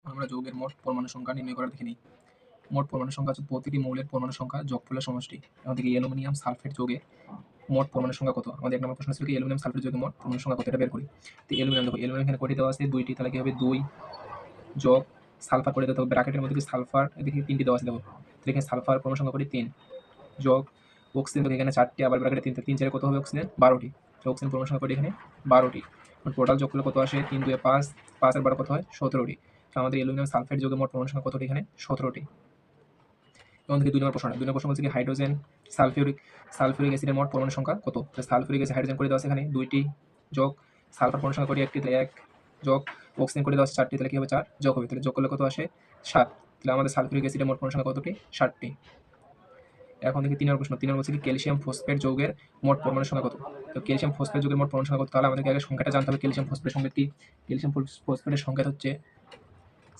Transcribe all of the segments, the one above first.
আমরা যৌগের মোট পরমাণু সংখ্যা নির্ণয় করা দেখে নিই। মোট পরমাণু সংখ্যা হচ্ছে প্রতিটি মৌলের পরমাণু সংখ্যা যোগফলের সমষ্টি। আমাদের অ্যালুমিনিয়াম সালফেট যৌগে মোট পরমাণু সংখ্যা কত? আমাদের ১ নম্বর প্রশ্ন ছিল কি অ্যালুমিনিয়াম সালফেট যৌগে মোট পরমাণু সংখ্যা কত, এটা বের করি। তো অ্যালুমিনিয়াম দেখো, অ্যালুমিনিয়াম এখানে কয়টি দেওয়া আছে? ২ টি। তাহলে কি হবে ২ যোগ সালফার করে দিতে হবে ব্র্যাকেটের মধ্যে কি সালফার এদিকে ৩ টি দেওয়া আছে দেখো। তাহলে এখানে সালফার পরমাণু সংখ্যা করি ৩ যোগ অক্সিজেন দেখো এখানে ৪ টি, আবার ব্র্যাকেটে ৩ ৩ 4 কত হবে অক্সিজেন? ১২ টি। তো অক্সিজেন পরমাণু সংখ্যা করি এখানে ১২ টি। টোটাল যোগ করলে কত আসে? ৩ ২ ৫, ৫ আর ১২ কত হয়? ১৭ টি। তো আমাদের অ্যালুমিনিয়াম সালফেট যৌগের মোট পরমাণু সংখ্যা কতটি এখানে? ১৭ টি। এবং থেকে ২ নম্বর প্রশ্ন। ২ নম্বর প্রশ্ন বলছে কি হাইড্রোজেন সালফিউরিক অ্যাসিডের মোট পরমাণু সংখ্যা কত? সালফিউরিক অ্যাসিড হাইড্রোজেন করে দেওয়া আছে এখানে ২ টি যোগ সালফার পরমাণু সংখ্যা করি ১ টি, তাহলে ১ যোগ অক্সিজেন করে দেওয়া আছে ৪ টি, তাহলে কি হবে ৪ যোগ হবে, তাহলে যোগ করলে কত আসে? ৭। তাহলে আমাদের সালফিউরিক অ্যাসিডের মোট পরমাণু সংখ্যা কতটি? ৬০ টি। এখন দেখি ৩ নম্বর প্রশ্ন। ৩ নম্বর বলছে কি ক্যালসিয়াম ফসফেট যৌগের মোট পরমাণু সংখ্যা কত? তো ক্যালসিয়াম ফসফেট যৌগের মোট পরমাণু সংখ্যা কত? তাহলে আমাদেরকে আগে সংখ্যাটা জানতে হবে। ক্যালসিয়াম ফসফেটের সংখ্যা কি? ক্যালসিয়াম ফসফেটের সংখ্যা হচ্ছে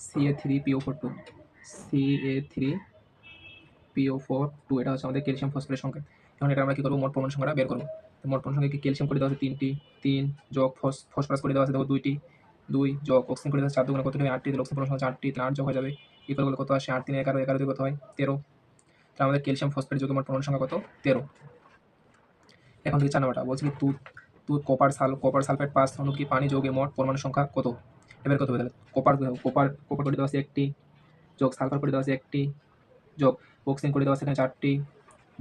Ca3PO4 2, Ca3PO4 2, এটা হচ্ছে আমাদের ক্যালসিয়াম ফসফেটের সংখ্যা। এখন এটা আমরা কি করবো? মোট পরমাণু সংখ্যাটা বের করবো। তো মোট পরমাণু সংখ্যা কি? ক্যালসিয়াম করে দেওয়া আছে ৩ টি, ৩ যোগ ফসফরাস করে দেওয়া আছে দেখো ২ টি, ২ যোগ অক্সিজেন করে দেওয়া আছে ৪ দুগুণে কত হয়? ৮ টি, তাহলে অক্সিজেন পরমাণু সংখ্যা ৪ টি, তাহলে ৮ যোগ হয়ে যাবে। ইকুয়াল করলে কত আসে? ৮ ৩ 11, 11 2 কত হয়? 13। তাহলে আমাদের ক্যালসিয়াম ফসফেট যৌগের মোট পরমাণু সংখ্যা কত? 13। এখন দেখি ৪ নম্বরটা বলছে কি তুত কপার সালফেট ৫ অণু কি পানি যৌগে মোট পরমাণু সংখ্যা কত? এবার কত হবে? তাহলে কপার করে দেওয়া আছে ১ টি, যোগ সালফার করে দেওয়া আছে ১ টি, যোগ অক্সিজেন করে দেওয়া আছে এখানে ৪ টি,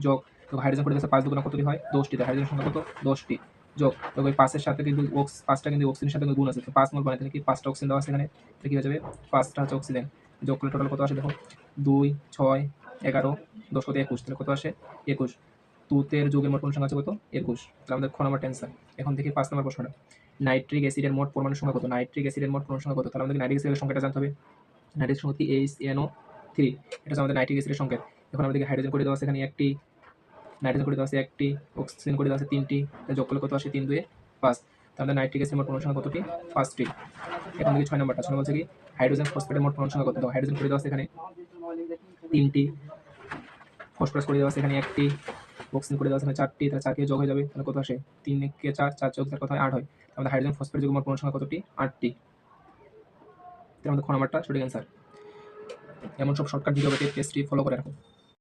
যোগ হাইড্রোজেন করে দেওয়া আছে ৫ দুগুণে কতটি হয়? ১০ টি। হাইড্রোজেন সংখ্যা কত? ১০ টি। যোগ দেখো এই ৫ এর সাথে কিন্তু ৫টা কিন্তু অক্সিজেনের সাথে গুণ আছে। তো ৫ মোল পানি, তাহলে কি ৫টা অক্সিজেন দেওয়া আছে এখানে। তাহলে কি হয়ে যাবে? ৫টা হচ্ছে অক্সিজেন। যোগ করলে টোটাল কত আসে দেখো? ২ ৬ ১১ ১০ কত? ২১। তাহলে কত আসে? ২১। তুতের যৌগের মোট পরমাণু সংখ্যা আছে কত? ২১। তাহলে আমাদের খ নাম্বারটা অ্যান্সার। এখন দেখি ৫ নম্বর প্রশ্নটা। নাইট্রিক অ্যাসিডের মোট পরমাণু সংখ্যা কত? নাইট্রিক অ্যাসিডের মোট পরমাণু সংখ্যা কত? তাহলে আমাদের নাইট্রিক অ্যাসিডের সংখ্যাটা জানতে হবে। নাইট্রিক সংখ্যা কি? HNO3। এটা হচ্ছে আমাদের নাইট্রিক অ্যাসিডের সংকেত। এখন আমাদেরকে হাইড্রোজেন করে দেওয়া আছে এখানে ১ টি, নাইট্রোজেন করে দেওয়া আছে ১ টি, অক্সিজেন করে দেওয়া আছে ৩ টি, যোগ করলে কত আসে? ৩ ২ ৫। তাহলে নাইট্রিক অ্যাসিডের মোট পরমাণু সংখ্যা কতটি? ৫ টি। এখন দেখি ৬ নম্বরটা। ৬ বলছে কি হাইড্রোজেন ফসফেটের মোট পরমাণু সংখ্যা কত? হাইড্রোজেন করে দেওয়া আছে এখানে ৩ টি, ফসফরাস করে দেওয়া আছে এখানে ১ টি, অক্সিজেন করে দেওয়া আছে এখানে ৪ টি, তাহলে ৪ কে যোগ হয়ে যাবে, তাহলে কত আসে? ৩ কে ৪, ৪ যোগ ৪ কত হয়? ৮ হয়। আমাদের হাইড্রোজেন ফসফেট যৌগের মোট পরমাণু সংখ্যা কতটি? ৮ টি। তাহলে আমাদের খ নাম্বারটা সঠিক অ্যান্সার। এমন সব শর্টকাট ভিডিও পেতে পেজটি ফলো করে রাখুন।